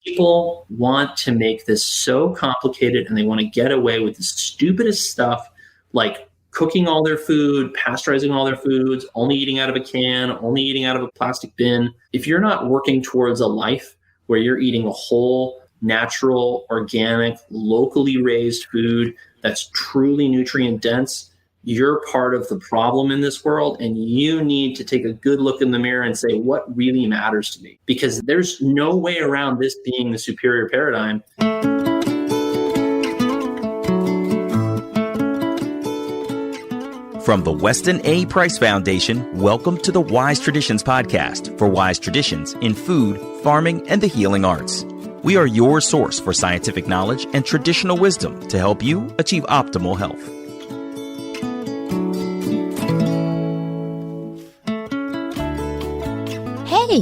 People want to make this so complicated and they want to get away with the stupidest stuff like cooking all their food, pasteurizing all their foods, only eating out of a can, only eating out of a plastic bin. If you're not working towards a life where you're eating a whole, natural, organic, locally raised food that's truly nutrient dense, you're part of the problem in this world, and you need to take a good look in the mirror and say, what really matters to me? Because there's no way around this being the superior paradigm. From the Weston A. Price Foundation, welcome to the Wise Traditions podcast for wise traditions in food, farming, and the healing arts. We are your source for scientific knowledge and traditional wisdom to help you achieve optimal health. Hey,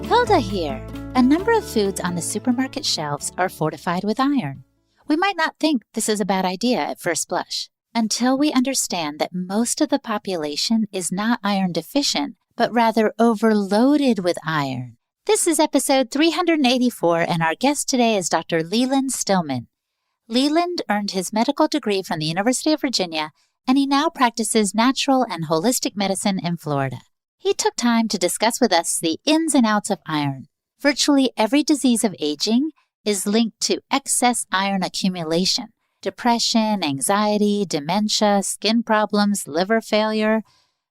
Hilda here. A number of foods on the supermarket shelves are fortified with iron. We might not think this is a bad idea at first blush, until we understand that most of the population is not iron deficient, but rather overloaded with iron. This is episode 384, and our guest today is Dr. Leland Stillman. Leland earned his medical degree from the University of Virginia, and he now practices natural and holistic medicine in Florida. He took time to discuss with us the ins and outs of iron. Virtually every disease of aging is linked to excess iron accumulation. Depression, anxiety, dementia, skin problems, liver failure.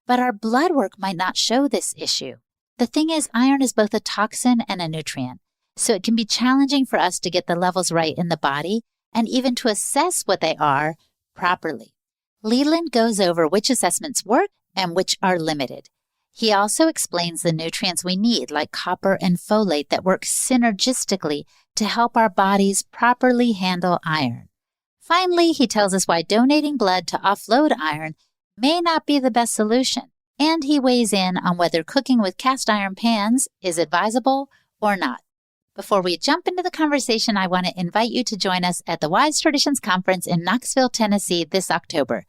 But our blood work might not show this issue. The thing is, iron is both a toxin and a nutrient, so it can be challenging for us to get the levels right in the body and even to assess what they are properly. Leland goes over which assessments work and which are limited. He also explains the nutrients we need, like copper and folate, that work synergistically to help our bodies properly handle iron. Finally, he tells us why donating blood to offload iron may not be the best solution, and he weighs in on whether cooking with cast iron pans is advisable or not. Before we jump into the conversation, I want to invite you to join us at the Wise Traditions Conference in Knoxville, Tennessee this October.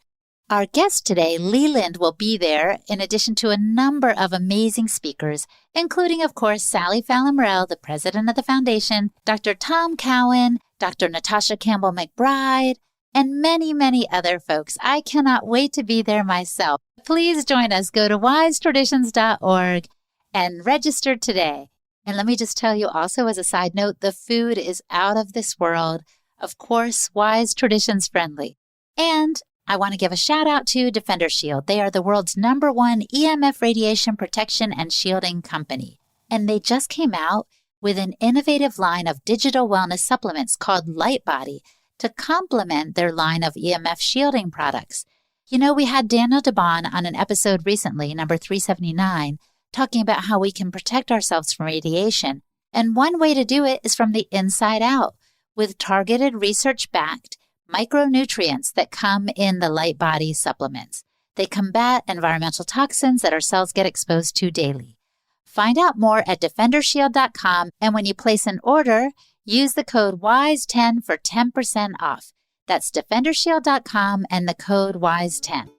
Our guest today, Leland, will be there in addition to a number of amazing speakers, including, of course, Sally Fallon-Morell, the president of the foundation, Dr. Tom Cowan, Dr. Natasha Campbell-McBride, and many, many other folks. I cannot wait to be there myself. Please join us. Go to wisetraditions.org and register today. And let me just tell you also as a side note, the food is out of this world. Of course, Wise Traditions friendly. And I want to give a shout out to Defender Shield. They are the world's #1 EMF radiation protection and shielding company. And they just came out with an innovative line of digital wellness supplements called Lightbody to complement their line of EMF shielding products. You know, we had Daniel DeBon on an episode recently, number 379, talking about how we can protect ourselves from radiation. And one way to do it is from the inside out, with targeted research-backed micronutrients that come in the Lightbody supplements. They combat environmental toxins that our cells get exposed to daily. Find out more at defendershield.com, and when you place an order, use the code WISE10 for 10% off. That's defendershield.com and the code WISE10.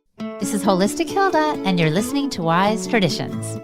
This is Holistic Hilda, and you're listening to Wise Traditions.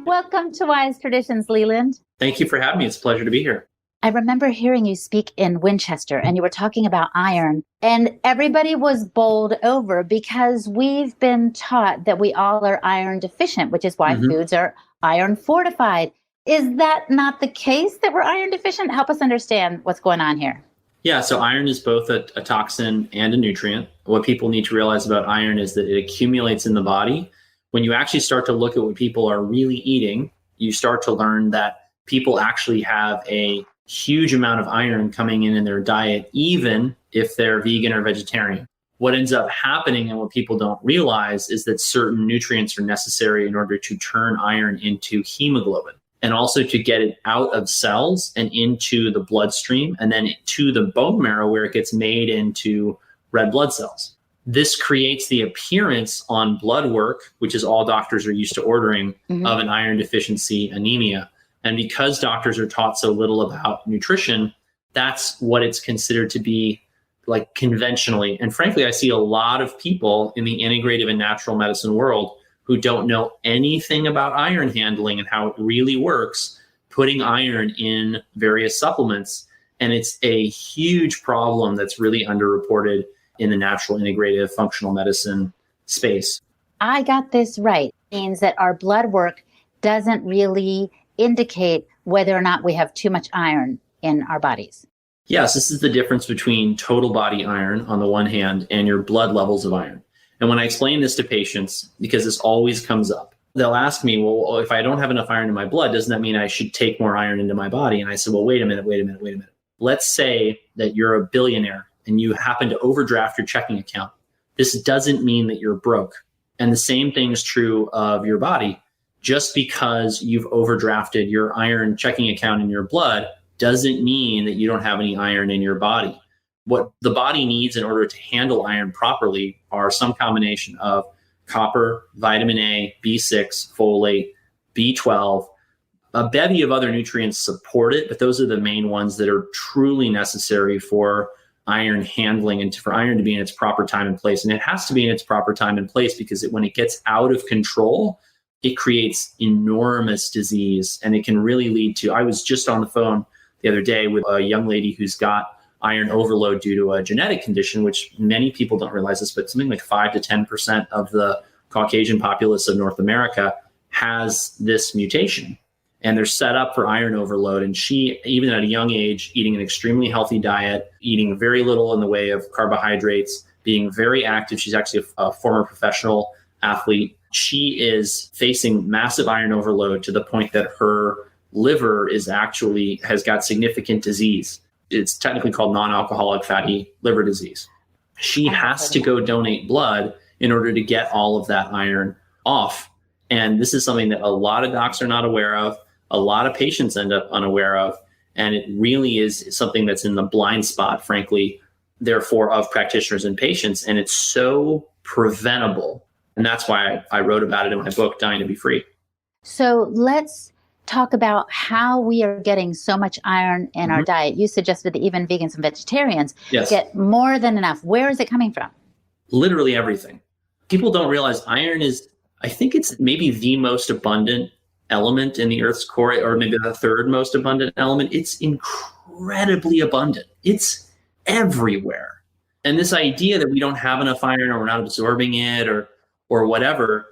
Welcome to Wise Traditions, Leland. Thank you for having me. It's a pleasure to be here. I remember hearing you speak in Winchester, and you were talking about iron, and everybody was bowled over because we've been taught that we all are iron deficient, which is why foods are iron fortified. Is that not the case, that we're iron deficient? Help us understand what's going on here. Yeah, so iron is both a toxin and a nutrient. What people need to realize about iron is that it accumulates in the body. When you actually start to look at what people are really eating, you start to learn that people actually have a huge amount of iron coming in their diet, even if they're vegan or vegetarian. What ends up happening and what people don't realize is that certain nutrients are necessary in order to turn iron into hemoglobin, and also to get it out of cells and into the bloodstream and then to the bone marrow where it gets made into red blood cells. This creates the appearance on blood work, which is all doctors are used to ordering, of an iron deficiency anemia. And because doctors are taught so little about nutrition, that's what it's considered to be like conventionally. And frankly, I see a lot of people in the integrative and natural medicine world who don't know anything about iron handling and how it really works, putting iron in various supplements. And it's a huge problem that's really underreported in the natural integrative functional medicine space. I got this right. It means that our blood work doesn't really indicate whether or not we have too much iron in our bodies. Yes, this is the difference between total body iron on the one hand and your blood levels of iron. And when I explain this to patients, because this always comes up, they'll ask me, well, if I don't have enough iron in my blood, doesn't that mean I should take more iron into my body? And I said, well, wait a minute. Let's say that you're a billionaire and you happen to overdraft your checking account. This doesn't mean that you're broke. And the same thing is true of your body. Just because you've overdrafted your iron checking account in your blood doesn't mean that you don't have any iron in your body. What the body needs in order to handle iron properly are some combination of copper, vitamin A, B6, folate, B12. A bevy of other nutrients support it, but those are the main ones that are truly necessary for iron handling and for iron to be in its proper time and place. And it has to be in its proper time and place because when it gets out of control, it creates enormous disease. And it can really lead to, I was just on the phone the other day with a young lady who's got iron overload due to a genetic condition, which many people don't realize this, but something like 5 to 10% of the Caucasian populace of North America has this mutation. And they're set up for iron overload. And she, even at a young age, eating an extremely healthy diet, eating very little in the way of carbohydrates, being very active. She's actually a former professional athlete. She is facing massive iron overload to the point that her liver has got significant disease. It's technically called non-alcoholic fatty liver disease. She has to go donate blood in order to get all of that iron off. And this is something that a lot of docs are not aware of. A lot of patients end up unaware of. And it really is something that's in the blind spot, frankly, therefore, of practitioners and patients. And it's so preventable. And that's why I wrote about it in my book, Dying to Be Free. So let's talk about how we are getting so much iron in our diet. You suggested that even vegans and vegetarians get more than enough. Where is it coming from? Literally everything. People don't realize iron is, I think it's maybe the most abundant element in the Earth's core, or maybe the third most abundant element. It's incredibly abundant. It's everywhere. And this idea that we don't have enough iron or we're not absorbing it or whatever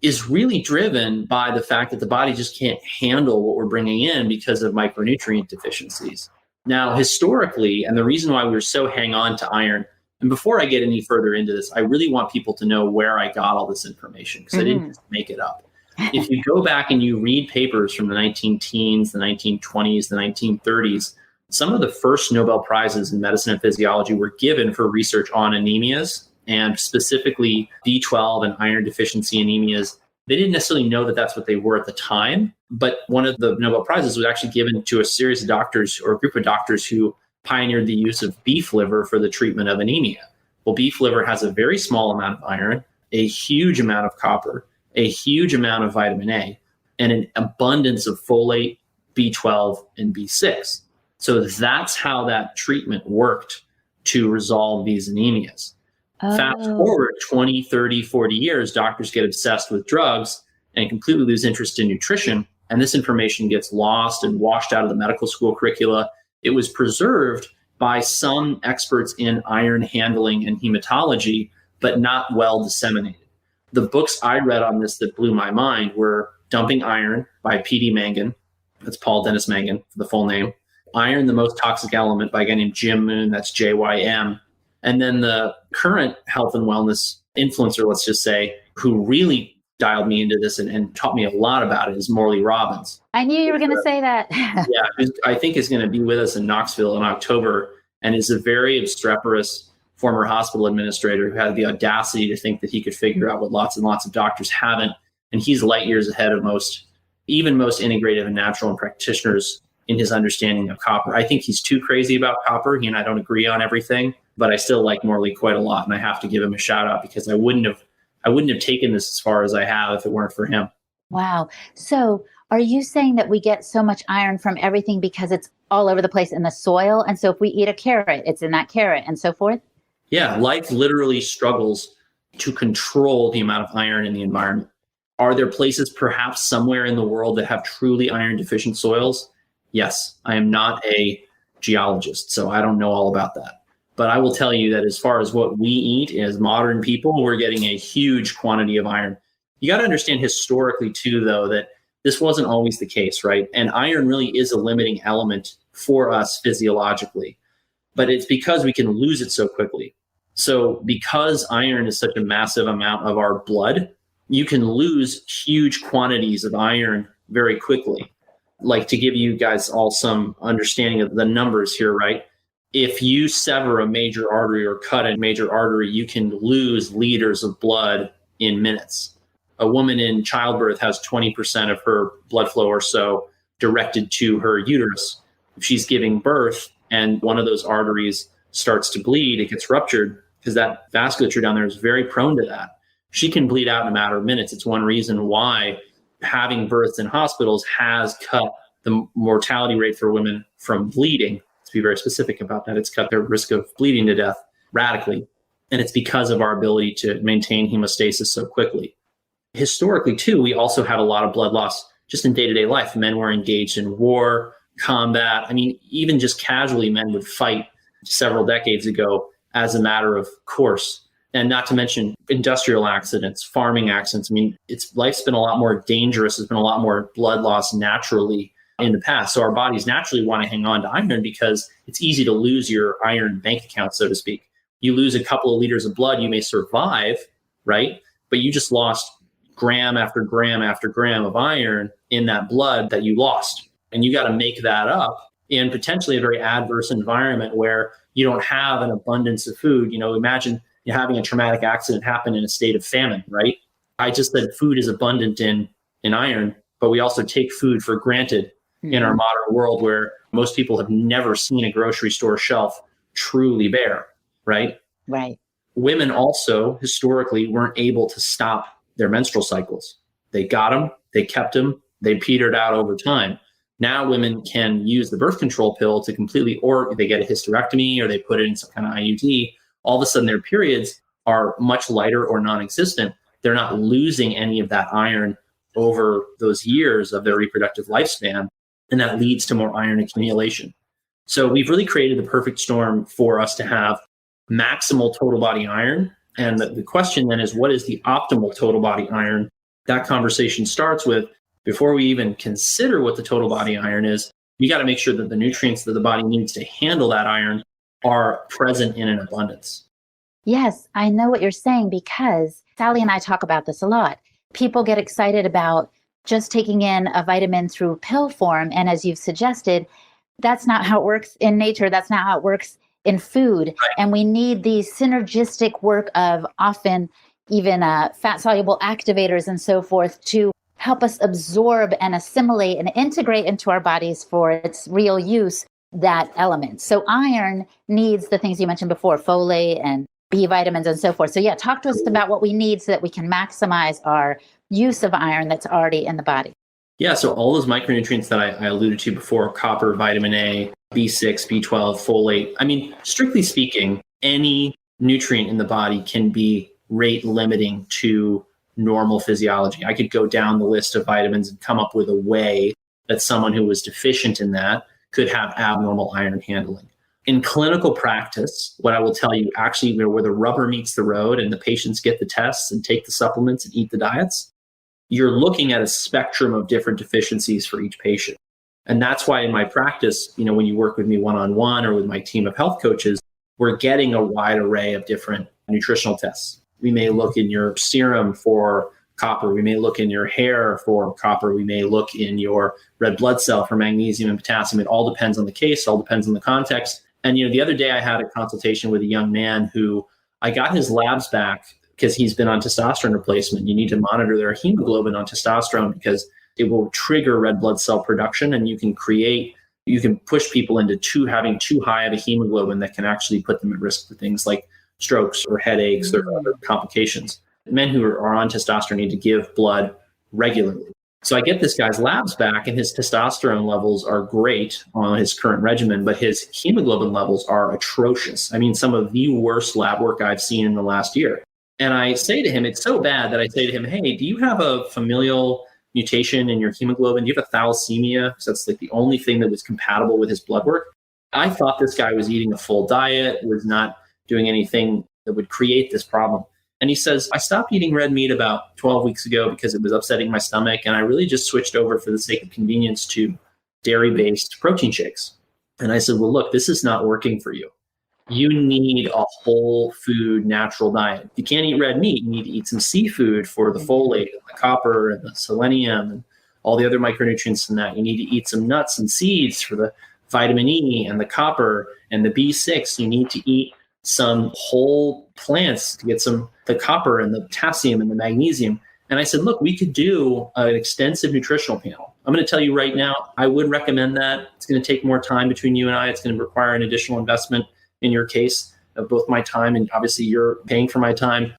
is really driven by the fact that the body just can't handle what we're bringing in because of micronutrient deficiencies. Now, historically, and the reason why we're so hang on to iron, and before I get any further into this, I really want people to know where I got all this information because I didn't just make it up. If you go back and you read papers from the 19-teens, the 1920s, the 1930s, some of the first Nobel Prizes in medicine and physiology were given for research on anemias, and specifically B12 and iron deficiency anemias. They didn't necessarily know that that's what they were at the time, but one of the Nobel Prizes was actually given to a series of doctors or a group of doctors who pioneered the use of beef liver for the treatment of anemia. Well, beef liver has a very small amount of iron, a huge amount of copper, a huge amount of vitamin A, and an abundance of folate, B12, and B6. So that's how that treatment worked to resolve these anemias. Fast forward 20, 30, 40 years, doctors get obsessed with drugs and completely lose interest in nutrition. And this information gets lost and washed out of the medical school curricula. It was preserved by some experts in iron handling and hematology, but not well disseminated. The books I read on this that blew my mind were Dumping Iron by P.D. Mangan. That's Paul Dennis Mangan, for the full name. Iron, the Most Toxic Element by a guy named Jim Moon. That's J-Y-M. And then the current health and wellness influencer, let's just say, who really dialed me into this and taught me a lot about it is Morley Robbins. I knew you were going to say that. Yeah, who I think is going to be with us in Knoxville in October, and is a very obstreperous former hospital administrator who had the audacity to think that he could figure out what lots and lots of doctors haven't. And he's light years ahead of most integrative and natural and practitioners in his understanding of copper. I think he's too crazy about copper. He and I don't agree on everything, but I still like Morley quite a lot. And I have to give him a shout out because I wouldn't have taken this as far as I have if it weren't for him. Wow. So are you saying that we get so much iron from everything because it's all over the place in the soil? And so if we eat a carrot, it's in that carrot and so forth? Yeah, life literally struggles to control the amount of iron in the environment. Are there places perhaps somewhere in the world that have truly iron deficient soils? Yes, I am not a geologist, so I don't know all about that. But I will tell you that as far as what we eat as modern people, we're getting a huge quantity of iron. You got to understand historically too, though, that this wasn't always the case, right? And iron really is a limiting element for us physiologically, but it's because we can lose it so quickly. So because iron is such a massive amount of our blood, you can lose huge quantities of iron very quickly. Like, to give you guys all some understanding of the numbers here, right? If you sever a major artery or cut a major artery, you can lose liters of blood in minutes. A woman in childbirth has 20% of her blood flow or so directed to her uterus. If she's giving birth and one of those arteries starts to bleed, it gets ruptured because that vasculature down there is very prone to that. She can bleed out in a matter of minutes. It's one reason why having births in hospitals has cut the mortality rate for women from bleeding. To be very specific about that, it's cut their risk of bleeding to death radically. And it's because of our ability to maintain hemostasis so quickly. Historically, too, we also had a lot of blood loss just in day-to-day life. Men were engaged in war, combat. I mean, even just casually, men would fight several decades ago as a matter of course. And not to mention industrial accidents, farming accidents. I mean, life's been a lot more dangerous. There's been a lot more blood loss naturally in the past. So our bodies naturally want to hang on to iron because it's easy to lose your iron bank account, so to speak. You lose a couple of liters of blood, you may survive, right? But you just lost gram after gram after gram of iron in that blood that you lost. And you got to make that up in potentially a very adverse environment where you don't have an abundance of food. You know, imagine you having a traumatic accident happen in a state of famine, right? I just said food is abundant in iron, but we also take food for granted in our modern world where most people have never seen a grocery store shelf truly bare, right? Right. Women also historically weren't able to stop their menstrual cycles. They got them, they kept them, they petered out over time. Now women can use the birth control pill to completely, or they get a hysterectomy or they put it in some kind of IUD. All of a sudden their periods are much lighter or non-existent. They're not losing any of that iron over those years of their reproductive lifespan. And that leads to more iron accumulation. So we've really created the perfect storm for us to have maximal total body iron. And the question then is, what is the optimal total body iron? That conversation starts with, before we even consider what the total body iron is, you got to make sure that the nutrients that the body needs to handle that iron are present in an abundance. Yes, I know what you're saying because Sally and I talk about this a lot. People get excited about just taking in a vitamin through pill form. And as you've suggested, that's not how it works in nature. That's not how it works in food. Right. And we need the synergistic work of often even fat-soluble activators and so forth to help us absorb and assimilate and integrate into our bodies for its real use, that element. So iron needs the things you mentioned before, folate and B vitamins and so forth. So yeah, talk to us about what we need so that we can maximize our use of iron that's already in the body. Yeah, so all those micronutrients that I alluded to before, copper, vitamin A, B6, B12, folate. I mean, strictly speaking, any nutrient in the body can be rate limiting to normal physiology. I could go down the list of vitamins and come up with a way that someone who was deficient in that could have abnormal iron handling. In clinical practice, what I will tell you, actually, where the rubber meets the road and the patients get the tests and take the supplements and eat the diets, you're looking at a spectrum of different deficiencies for each patient. And that's why in my practice, you know, when you work with me one-on-one or with my team of health coaches, we're getting a wide array of different nutritional tests. We may look in your serum for copper. We may look in your hair for copper. We may look in your red blood cell for magnesium and potassium. It all depends on the case, all depends on the context. And, you know, the other day I had a consultation with a young man who I got his labs back because he's been on testosterone replacement. You need to monitor their hemoglobin on testosterone because it will trigger red blood cell production, and you can push people into having too high of a hemoglobin that can actually put them at risk for things like strokes or headaches or other complications. Men who are on testosterone need to give blood regularly. So I get this guy's labs back, and his testosterone levels are great on his current regimen, but his hemoglobin levels are atrocious. I mean, some of the worst lab work I've seen in the last year. And I say to him, it's so bad that I say to him, hey, do you have a familial mutation in your hemoglobin? Do you have a thalassemia? Because that's like the only thing that was compatible with his blood work. I thought this guy was eating a full diet, was not doing anything that would create this problem. And he says, I stopped eating red meat about 12 weeks ago because it was upsetting my stomach. And I really just switched over for the sake of convenience to dairy-based protein shakes. And I said, well, look, this is not working for you. You need a whole food natural diet. You can't eat red meat. You need to eat some seafood for the folate and the copper and the selenium and all the other micronutrients in that. You need to eat some nuts and seeds for the vitamin E and the copper and the B6. You need to eat some whole plants to get the copper and the potassium and the magnesium. And I said, look, we could do an extensive nutritional panel. I'm going to tell you right now, I would recommend that. It's going to take more time between you and I. It's going to require an additional investment in your case of both my time, and obviously you're paying for my time.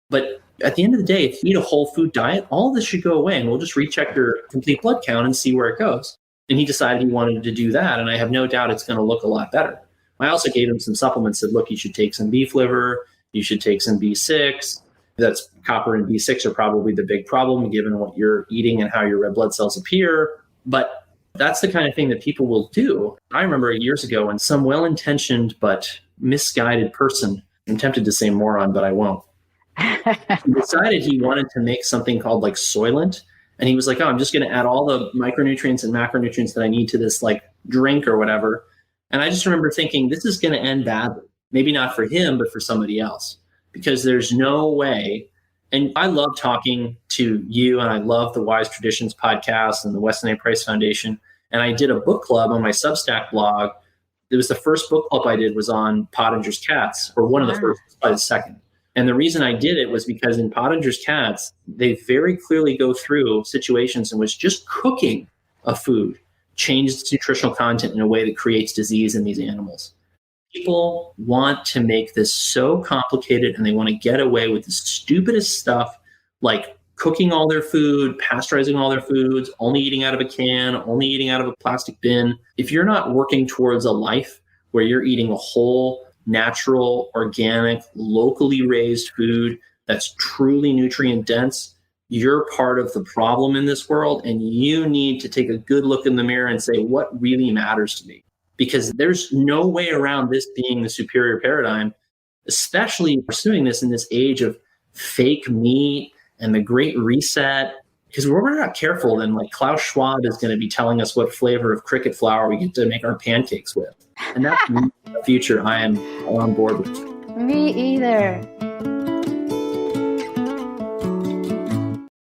But at the end of the day, if you eat a whole food diet, all of this should go away and we'll just recheck your complete blood count and see where it goes. And he decided he wanted to do that. And I have no doubt it's going to look a lot better. I also gave him some supplements that, look, you should take some beef liver, you should take some B6. That's copper and B6 are probably the big problem given what you're eating and how your red blood cells appear. But that's the kind of thing that people will do. I remember years ago when some well-intentioned but misguided person, I'm tempted to say moron, but I won't, he decided he wanted to make something called like Soylent. And he was like, oh, I'm just going to add all the micronutrients and macronutrients that I need to this like drink or whatever. And I just remember thinking, this is going to end badly. Maybe not for him, but for somebody else. Because there's no way. And I love talking to you, and I love the Wise Traditions podcast and the Weston A. Price Foundation. And I did a book club on my Substack blog. It was the first book club I did was on Pottinger's Cats, or one of the first, probably the second. And the reason I did it was because in Pottinger's Cats, they very clearly go through situations in which just cooking a food changes its nutritional content in a way that creates disease in these animals. People want to make this so complicated, and they want to get away with the stupidest stuff like cooking all their food, pasteurizing all their foods, only eating out of a can, only eating out of a plastic bin. If you're not working towards a life where you're eating a whole, natural, organic, locally raised food that's truly nutrient dense, you're part of the problem in this world, and you need to take a good look in the mirror and say, what really matters to me? Because there's no way around this being the superior paradigm, especially pursuing this in this age of fake meat and the Great Reset. Because we're not careful, then like Klaus Schwab is going to be telling us what flavor of cricket flour we get to make our pancakes with. And that's the future I am on board with. Me either.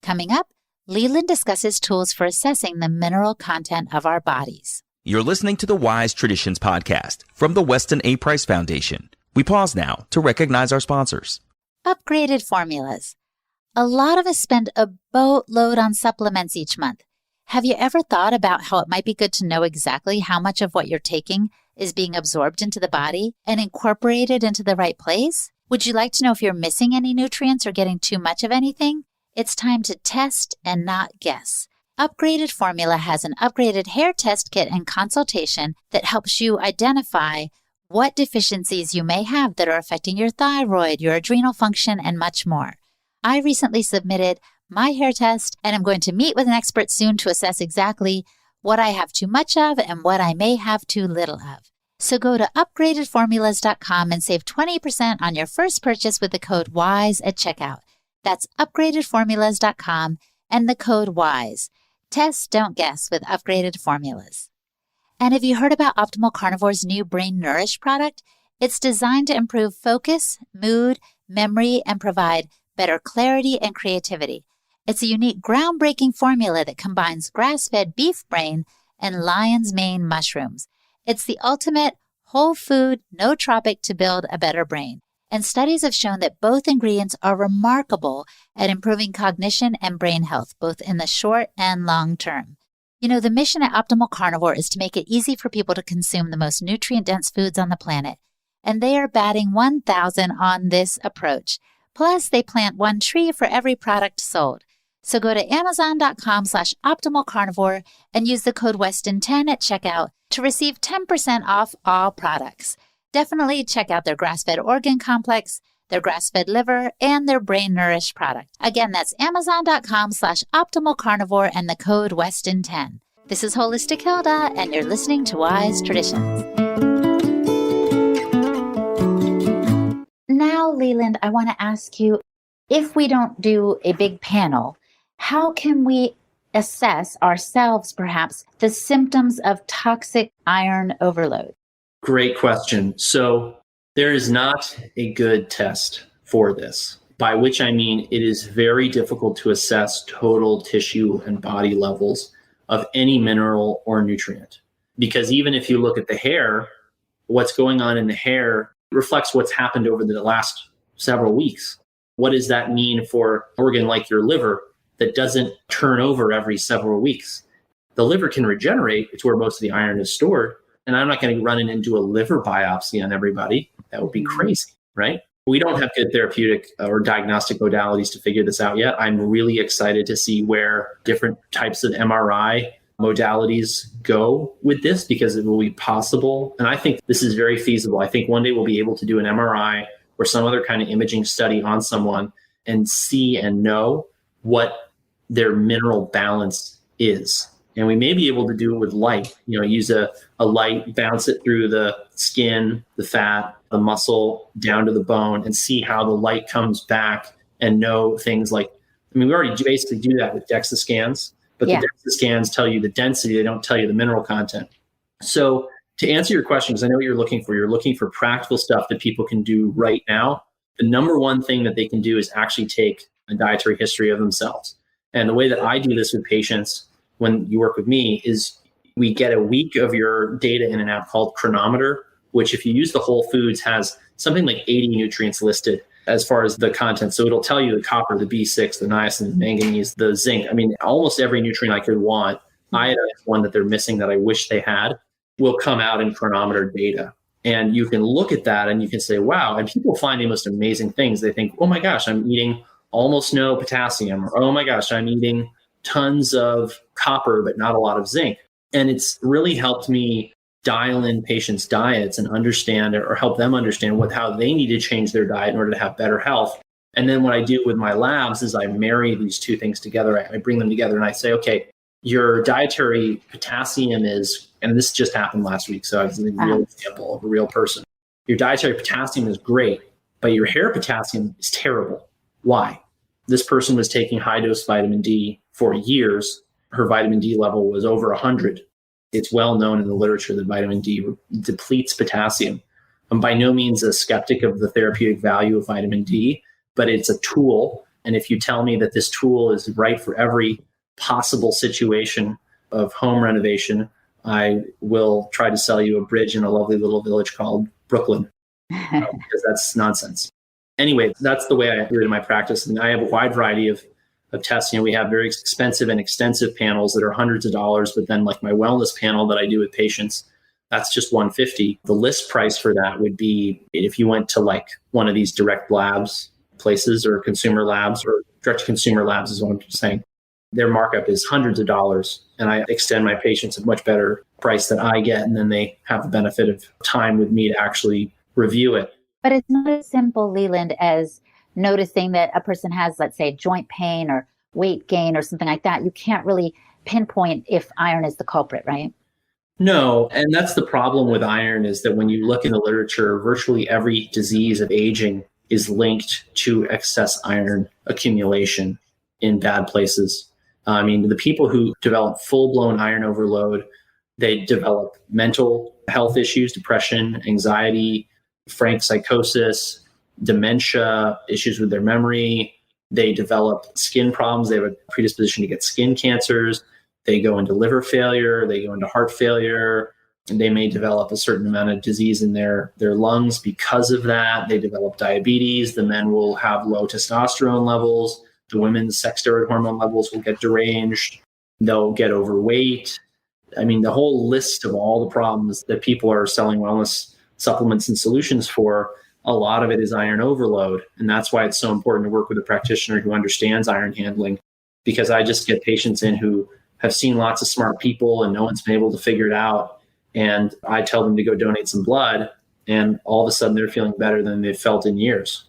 Coming up, Leland discusses tools for assessing the mineral content of our bodies. You're listening to the Wise Traditions podcast from the Weston A. Price Foundation. We pause now to recognize our sponsors. Upgraded formulas. A lot of us spend a boatload on supplements each month. Have you ever thought about how it might be good to know exactly how much of what you're taking is being absorbed into the body and incorporated into the right place? Would you like to know if you're missing any nutrients or getting too much of anything? It's time to test and not guess. Upgraded Formula has an upgraded hair test kit and consultation that helps you identify what deficiencies you may have that are affecting your thyroid, your adrenal function, and much more. I recently submitted my hair test, and I'm going to meet with an expert soon to assess exactly what I have too much of and what I may have too little of. So go to upgradedformulas.com and save 20% on your first purchase with the code WISE at checkout. That's upgradedformulas.com and the code WISE. Test, don't guess with Upgraded Formulas. And have you heard about Optimal Carnivore's new Brain Nourish product? It's designed to improve focus, mood, memory, and provide better clarity and creativity. It's a unique, groundbreaking formula that combines grass-fed beef brain and lion's mane mushrooms. It's the ultimate whole food, nootropic to build a better brain. And studies have shown that both ingredients are remarkable at improving cognition and brain health, both in the short and long term. You know, the mission at Optimal Carnivore is to make it easy for people to consume the most nutrient-dense foods on the planet. And they are batting 1,000 on this approach. Plus, they plant one tree for every product sold. So go to amazon.com/optimalcarnivore and use the code Weston10 at checkout to receive 10% off all products. Definitely check out their grass-fed organ complex, their grass-fed liver, and their brain-nourished product. Again, that's Amazon.com/optimalcarnivore and the code WESTON10. This is Holistic Hilda, and you're listening to Wise Traditions. Now, Leland, I want to ask you, if we don't do a big panel, how can we assess ourselves, perhaps, the symptoms of toxic iron overload? Great question. So there is not a good test for this, by which I mean it is very difficult to assess total tissue and body levels of any mineral or nutrient. Because even if you look at the hair, what's going on in the hair reflects what's happened over the last several weeks. What does that mean for an organ like your liver that doesn't turn over every several weeks? The liver can regenerate. It's where most of the iron is stored. And I'm not going to run into a liver biopsy on everybody. That would be crazy, right? We don't have good therapeutic or diagnostic modalities to figure this out yet. I'm really excited to see where different types of MRI modalities go with this, because it will be possible. And I think this is very feasible. I think one day we'll be able to do an MRI or some other kind of imaging study on someone and see and know what their mineral balance is. And we may be able to do it with light, use a light, bounce it through the skin, the fat, the muscle, down to the bone, and see how the light comes back and know things like, we already basically do that with DEXA scans, but the DEXA scans tell you the density, they don't tell you the mineral content. So to answer your question, because I know what you're looking for practical stuff that people can do right now. The number one thing that they can do is actually take a dietary history of themselves. And the way that I do this with patients when you work with me is we get a week of your data in an app called Chronometer, which if you use the Whole Foods has something like 80 nutrients listed as far as the content. So it'll tell you the copper, the B6, the niacin, the manganese, the zinc. Almost every nutrient I could want. Iodine is one that they're missing that I wish they had, will come out in Chronometer data. And you can look at that and you can say, wow. And people find the most amazing things. They think, oh my gosh, I'm eating almost no potassium, or oh my gosh, I'm eating tons of copper, but not a lot of zinc. And it's really helped me dial in patients' diets and understand, or help them understand how they need to change their diet in order to have better health. And then what I do with my labs is I marry these two things together. I bring them together and I say, okay, your dietary potassium is, and this just happened last week, so it's a real example of a real person. Your dietary potassium is great, but your hair potassium is terrible. Why? This person was taking high dose vitamin D for years. Her vitamin D level was over 100. It's well known in the literature that vitamin D depletes potassium. I'm by no means a skeptic of the therapeutic value of vitamin D, but it's a tool. And if you tell me that this tool is right for every possible situation of home renovation, I will try to sell you a bridge in a lovely little village called Brooklyn, because that's nonsense. Anyway, that's the way I do it in my practice. And I have a wide variety of tests. We have very expensive and extensive panels that are hundreds of dollars, but then like my wellness panel that I do with patients, that's just $150. The list price for that would be, if you went to like one of these direct labs places or consumer labs, or direct to consumer labs is what I'm saying, their markup is hundreds of dollars. And I extend my patients a much better price that I get. And then they have the benefit of time with me to actually review it. But it's not as simple, Leland, as noticing that a person has, let's say, joint pain or weight gain or something like that. You can't really pinpoint if iron is the culprit, right? No. And that's the problem with iron, is that when you look in the literature, virtually every disease of aging is linked to excess iron accumulation in bad places. The people who develop full-blown iron overload, they develop mental health issues, depression, anxiety, frank psychosis, dementia, issues with their memory. They develop skin problems. They have a predisposition to get skin cancers. They go into liver failure. They go into heart failure. And they may develop a certain amount of disease in their lungs because of that. They develop diabetes. The men will have low testosterone levels. The women's sex steroid hormone levels will get deranged. They'll get overweight. The whole list of all the problems that people are selling wellness supplements and solutions for, a lot of it is iron overload. And that's why it's so important to work with a practitioner who understands iron handling, because I just get patients in who have seen lots of smart people and no one's been able to figure it out. And I tell them to go donate some blood, and all of a sudden they're feeling better than they've felt in years.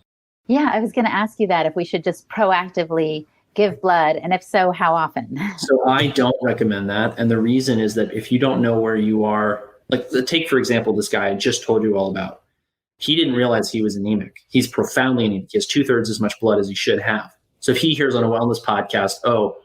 Yeah, I was going to ask you that if we should just proactively give blood, and if so, how often? So I don't recommend that. And the reason is that if you don't know where you are, like take, for example, this guy I just told you all about. He didn't realize he was anemic. He's profoundly anemic. He has 2/3 as much blood as he should have. So if he hears on a wellness podcast, oh,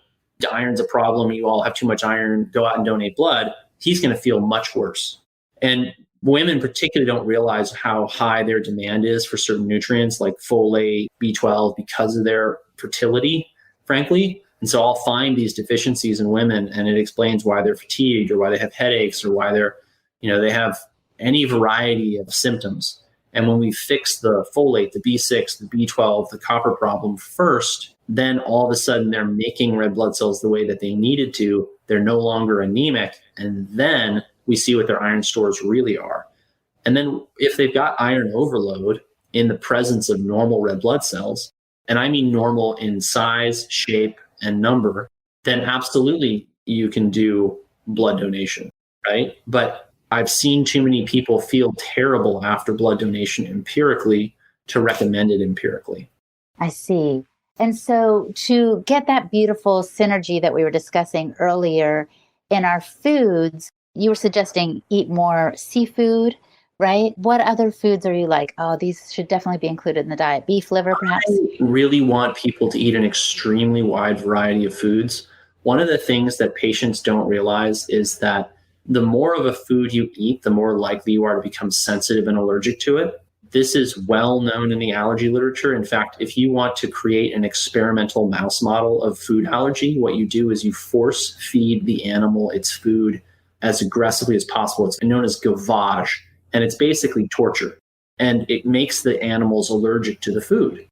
iron's a problem, you all have too much iron, go out and donate blood, he's going to feel much worse. And women particularly don't realize how high their demand is for certain nutrients like folate, B12, because of their fertility, frankly. And so I'll find these deficiencies in women, and it explains why they're fatigued or why they have headaches or why they have any variety of symptoms. And when we fix the folate, the B6, the B12, the copper problem first, then all of a sudden they're making red blood cells the way that they needed to. They're no longer anemic. And then we see what their iron stores really are. And then if they've got iron overload in the presence of normal red blood cells, and I mean normal in size, shape, and number, then absolutely you can do blood donation, right? But I've seen too many people feel terrible after blood donation empirically to recommend it empirically. I see. And so to get that beautiful synergy that we were discussing earlier in our foods, you were suggesting eat more seafood, right? What other foods are you like, oh, these should definitely be included in the diet? Beef liver, perhaps? I really want people to eat an extremely wide variety of foods. One of the things that patients don't realize is that the more of a food you eat, the more likely you are to become sensitive and allergic to it. This is well known in the allergy literature. In fact, if you want to create an experimental mouse model of food allergy, what you do is you force feed the animal its food as aggressively as possible. It's known as gavage, and it's basically torture. And it makes the animals allergic to the food.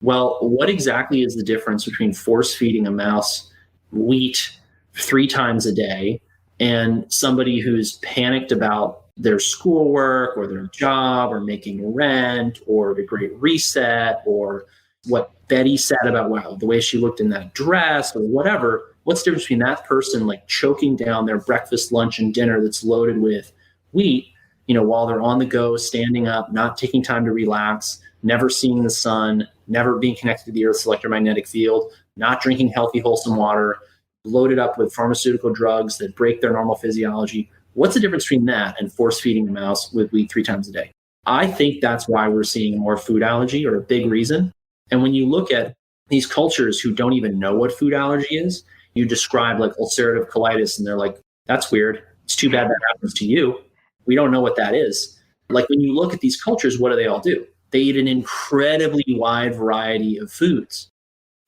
Well, what exactly is the difference between force feeding a mouse wheat 3 times a day and somebody who's panicked about their schoolwork or their job or making rent or the Great Reset or what Betty said about, wow, the way she looked in that dress or whatever? What's the difference between that person like choking down their breakfast, lunch, and dinner that's loaded with wheat, while they're on the go, standing up, not taking time to relax, never seeing the sun, never being connected to the Earth's electromagnetic field, not drinking healthy, wholesome water, loaded up with pharmaceutical drugs that break their normal physiology? What's the difference between that and force feeding a mouse with wheat 3 times a day? I think that's why we're seeing more food allergy, or a big reason. And when you look at these cultures who don't even know what food allergy is, you describe like ulcerative colitis and they're like, that's weird. It's too bad that happens to you. We don't know what that is. Like when you look at these cultures, what do they all do? They eat an incredibly wide variety of foods,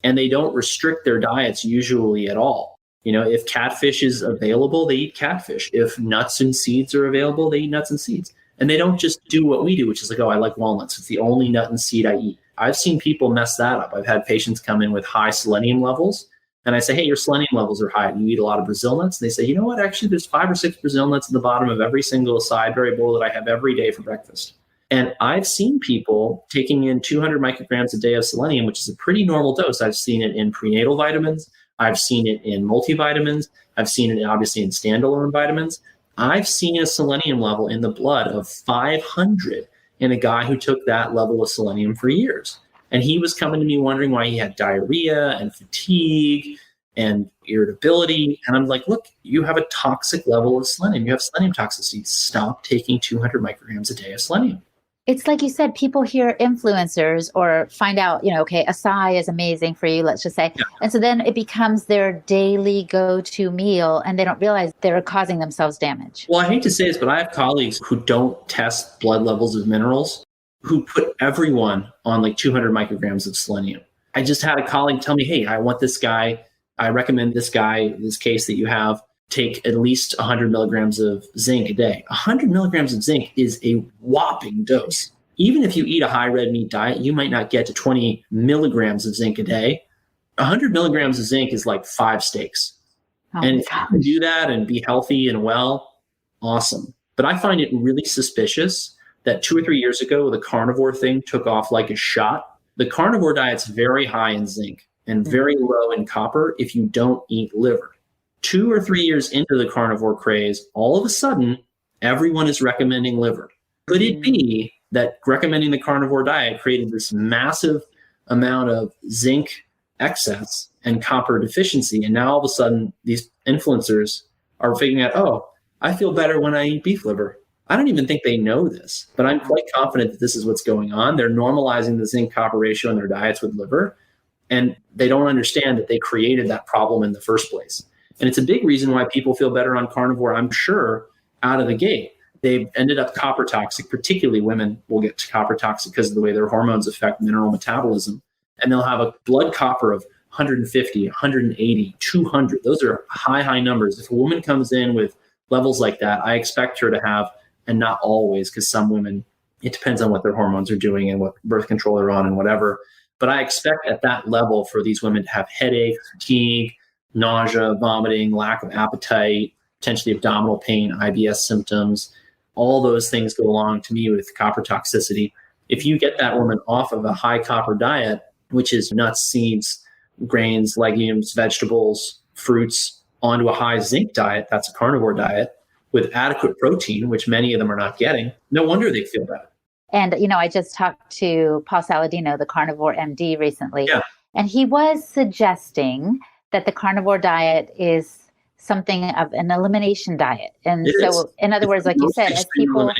and they don't restrict their diets usually at all. If catfish is available, they eat catfish. If nuts and seeds are available, they eat nuts and seeds. And they don't just do what we do, which is like, oh, I like walnuts. It's the only nut and seed I eat. I've seen people mess that up. I've had patients come in with high selenium levels, and I say, hey, your selenium levels are high. You eat a lot of Brazil nuts? And they say, you know what? Actually, there's 5 or 6 Brazil nuts at the bottom of every single acai berry bowl that I have every day for breakfast. And I've seen people taking in 200 micrograms a day of selenium, which is a pretty normal dose. I've seen it in prenatal vitamins. I've seen it in multivitamins. I've seen it obviously in standalone vitamins. I've seen a selenium level in the blood of 500 in a guy who took that level of selenium for years. And he was coming to me wondering why he had diarrhea and fatigue and irritability. And I'm like, look, you have a toxic level of selenium. You have selenium toxicity. Stop taking 200 micrograms a day of selenium. It's like you said, people hear influencers or find out, okay, acai is amazing for you, let's just say. Yeah. And so then it becomes their daily go-to meal, and they don't realize they're causing themselves damage. Well, I hate to say this, but I have colleagues who don't test blood levels of minerals, who put everyone on like 200 micrograms of selenium. I just had a colleague tell me, hey, I want this guy. I recommend this guy, this case that you have, take at least 100 milligrams of zinc a day. 100 milligrams of zinc is a whopping dose. Even if you eat a high red meat diet, you might not get to 20 milligrams of zinc a day. 100 milligrams of zinc is like 5 steaks. And if you can do that and be healthy and well, awesome. But I find it really suspicious that 2 or 3 years ago, the carnivore thing took off like a shot. The carnivore diet's very high in zinc and very low in copper if you don't eat liver. 2 or 3 years into the carnivore craze, all of a sudden, everyone is recommending liver. Could it be that recommending the carnivore diet created this massive amount of zinc excess and copper deficiency. And now all of a sudden, these influencers are figuring out, oh, I feel better when I eat beef liver. I don't even think they know this, but I'm quite confident that this is what's going on. They're normalizing the zinc copper ratio in their diets with liver, and they don't understand that they created that problem in the first place. And it's a big reason why people feel better on carnivore, I'm sure, out of the gate. They've ended up copper toxic, particularly women will get copper toxic because of the way their hormones affect mineral metabolism. And they'll have a blood copper of 150, 180, 200. Those are high numbers. If a woman comes in with levels like that, I expect her to have, and not always, because some women, it depends on what their hormones are doing and what birth control they're on and whatever. But I expect at that level for these women to have headaches, fatigue, nausea, vomiting, lack of appetite, potentially abdominal pain, IBS symptoms. All those things go along to me with copper toxicity. If you get that woman off of a high copper diet, which is nuts, seeds, grains, legumes, vegetables, fruits, onto a high zinc diet, that's a carnivore diet, with adequate protein, which many of them are not getting, no wonder they feel better. And, I just talked to Paul Saladino, the carnivore MD, recently, and he was suggesting that the carnivore diet is something of an elimination diet. And in other words, like you said, as people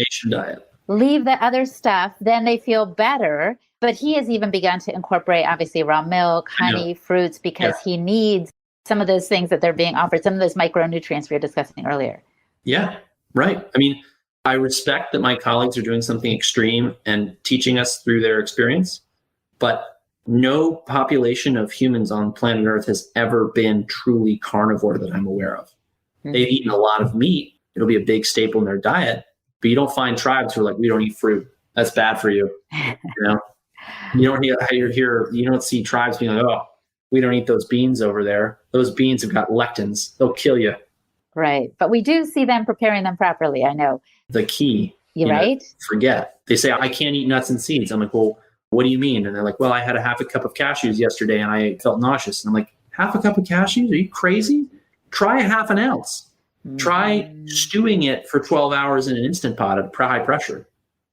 leave the other stuff, then they feel better. But he has even begun to incorporate, obviously, raw milk, honey, fruits, because he needs some of those things that they're being offered, some of those micronutrients we were discussing earlier. Yeah, right. I mean, I respect that my colleagues are doing something extreme and teaching us through their experience, but no population of humans on planet Earth has ever been truly carnivore that I'm aware of. Mm-hmm. They've eaten a lot of meat. It'll be a big staple in their diet, but you don't find tribes who are like, we don't eat fruit. That's bad for you. You don't see tribes being like, oh, we don't eat those beans over there. Those beans have got lectins. They'll kill you. Right. But we do see them preparing them properly. I know. The key. Right? Forget. They say, I can't eat nuts and seeds. I'm like, well, what do you mean? And they're like, well, I had a half a cup of cashews yesterday and I felt nauseous. And I'm like, half a cup of cashews? Are you crazy? Try a half an ounce. Try stewing it for 12 hours in an Instant Pot at high pressure.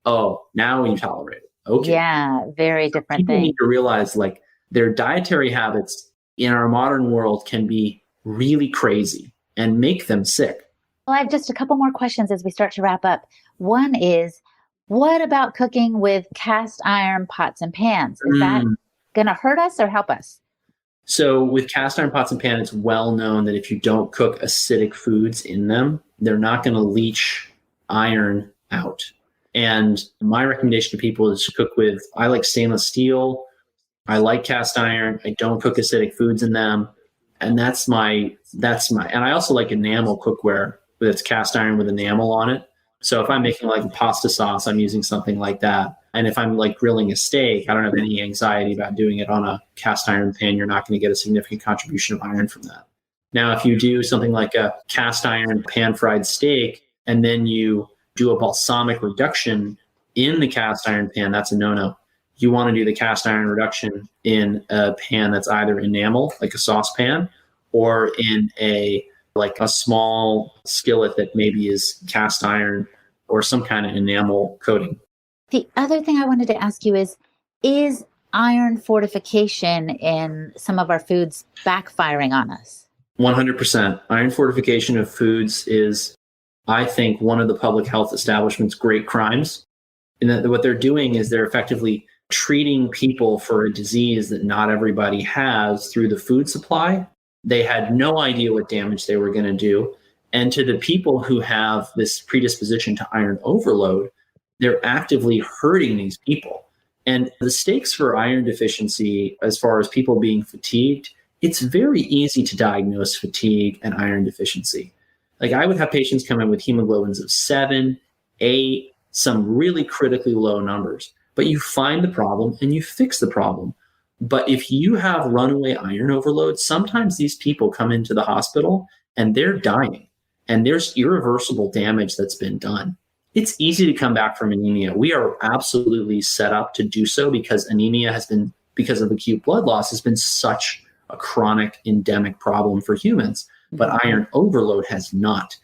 Oh, now you tolerate it. Okay. Yeah, very different People thing. need to realize like their dietary habits in our modern world can be really crazy and make them sick. Well, I have just a couple more questions as we start to wrap up. One is, what about cooking with cast iron pots and pans? Is that going to hurt us or help us? So with cast iron pots and pans, it's well known that if you don't cook acidic foods in them, they're not going to leach iron out. And my recommendation to people is to cook with, I like stainless steel. I like cast iron. I don't cook acidic foods in them. And that's my, and I also like enamel cookware that's cast iron with enamel on it. So if I'm making like a pasta sauce, I'm using something like that. And if I'm like grilling a steak, I don't have any anxiety about doing it on a cast iron pan. You're not going to get a significant contribution of iron from that. Now, if you do something like a cast iron pan fried steak, and then you do a balsamic reduction in the cast iron pan, that's a no-no. You want to do the cast iron reduction in a pan that's either enamel, like a saucepan, or in a small skillet that maybe is cast iron or some kind of enamel coating. The other thing I wanted to ask you is iron fortification in some of our foods backfiring on us? 100%. Iron fortification of foods is, I think, one of the public health establishment's great crimes. And that what they're doing is they're effectively treating people for a disease that not everybody has through the food supply. They had no idea what damage they were going to do. And to the people who have this predisposition to iron overload, they're actively hurting these people. And the stakes for iron deficiency, as far as people being fatigued, it's very easy to diagnose fatigue and iron deficiency. Like I would have patients come in with hemoglobins of 7, 8, some really critically low numbers. But you find the problem and you fix the problem. But if you have runaway iron overload, sometimes these people come into the hospital and they're dying and there's irreversible damage that's been done. It's easy to come back from anemia. We are absolutely set up to do so because anemia has been, because of acute blood loss, has been such a chronic endemic problem for humans. But iron overload has not.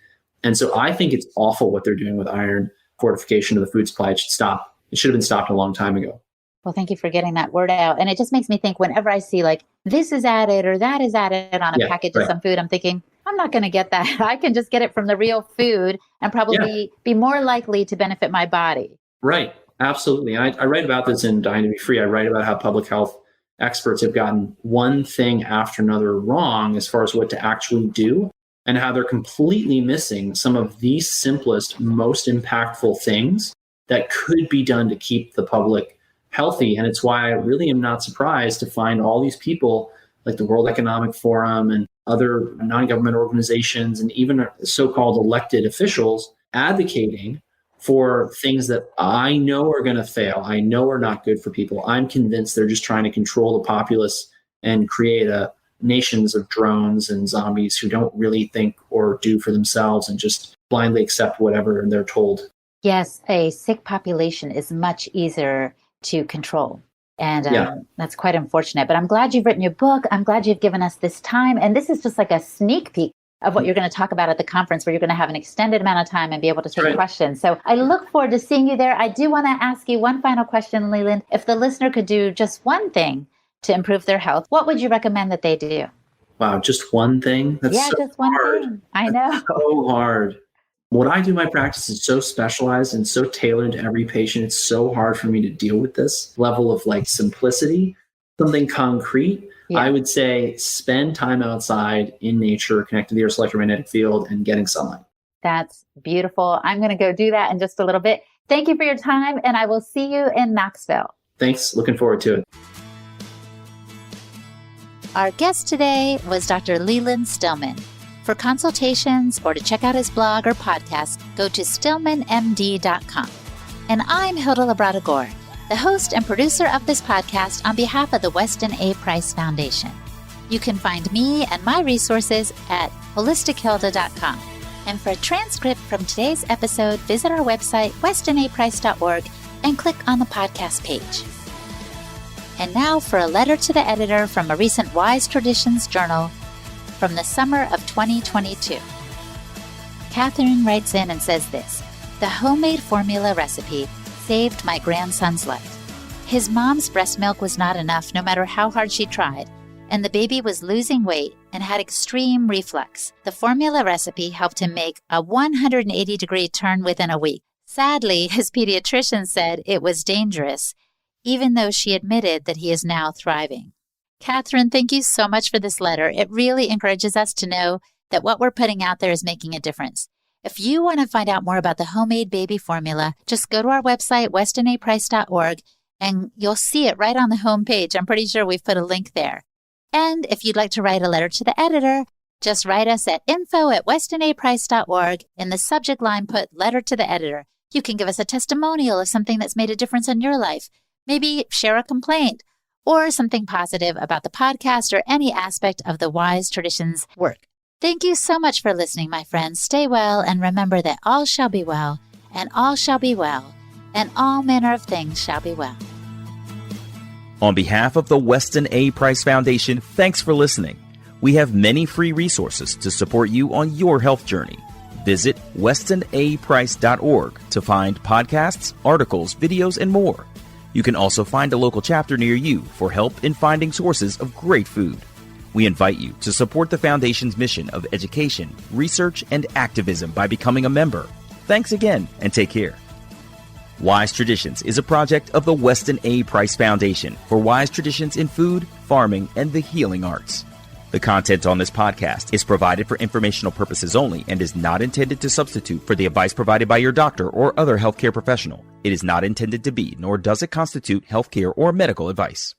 And so I think it's awful what they're doing with iron fortification of the food supply. It should stop. it should have been stopped a long time ago. Well, thank you for getting that word out. And it just makes me think whenever I see like this is added or that is added on a package of some food, I'm thinking, I'm not going to get that. I can just get it from the real food and probably be more likely to benefit my body. Right. Absolutely. I write about this in Dying to Be Free. I write about how public health experts have gotten one thing after another wrong as far as what to actually do, and how they're completely missing some of the simplest, most impactful things that could be done to keep the public healthy. And it's why I really am not surprised to find all these people like the World Economic Forum and other non-government organizations and even so-called elected officials advocating for things that I know are going to fail. I know are not good for people. I'm convinced they're just trying to control the populace and create nations of drones and zombies who don't really think or do for themselves and just blindly accept whatever they're told. Yes, a sick population is much easier to control. And that's quite unfortunate. But I'm glad you've written your book. I'm glad you've given us this time. And this is just like a sneak peek of what you're going to talk about at the conference, where you're going to have an extended amount of time and be able to take questions. So I look forward to seeing you there. I do want to ask you one final question, Leland. If the listener could do just one thing to improve their health, what would you recommend that they do? Wow, just one thing? That's so just one hard. thing. I know. That's so hard. What I do in my practice is so specialized and so tailored to every patient. It's so hard for me to deal with this level of like simplicity, something concrete. Yeah. I would say spend time outside in nature, connect to the Earth's electromagnetic field, and getting sunlight. That's beautiful. I'm going to go do that in just a little bit. Thank you for your time, and I will see you in Knoxville. Thanks. Looking forward to it. Our guest today was Dr. Leland Stillman. For consultations or to check out his blog or podcast, go to stillmanmd.com. And I'm Hilda Labrada Gore, the host and producer of this podcast on behalf of the Weston A. Price Foundation. You can find me and my resources at holistichilda.com. And for a transcript from today's episode, visit our website, westonaprice.org, and click on the podcast page. And now for a letter to the editor from a recent Wise Traditions journal from the summer of 2022. Catherine writes in and says this: the homemade formula recipe saved my grandson's life. His mom's breast milk was not enough no matter how hard she tried, and the baby was losing weight and had extreme reflux. The formula recipe helped him make a 180-degree turn within a week. Sadly, his pediatrician said it was dangerous, even though she admitted that he is now thriving. Catherine, thank you so much for this letter. It really encourages us to know that what we're putting out there is making a difference. If you want to find out more about the homemade baby formula, just go to our website, westonaprice.org, and you'll see it right on the home page. I'm pretty sure we've put a link there. And if you'd like to write a letter to the editor, just write us at info@westonaprice.org. In the subject line, put letter to the editor. You can give us a testimonial of something that's made a difference in your life. Maybe share a complaint or something positive about the podcast or any aspect of the Wise Traditions work. Thank you so much for listening, my friends. Stay well, and remember that all shall be well, and all shall be well, and all manner of things shall be well. On behalf of the Weston A. Price Foundation, thanks for listening. We have many free resources to support you on your health journey. Visit westonaprice.org to find podcasts, articles, videos, and more. You can also find a local chapter near you for help in finding sources of great food. We invite you to support the Foundation's mission of education, research, and activism by becoming a member. Thanks again, and take care. Wise Traditions is a project of the Weston A. Price Foundation for wise traditions in food, farming, and the healing arts. The content on this podcast is provided for informational purposes only and is not intended to substitute for the advice provided by your doctor or other healthcare professional. It is not intended to be, nor does it constitute healthcare or medical advice.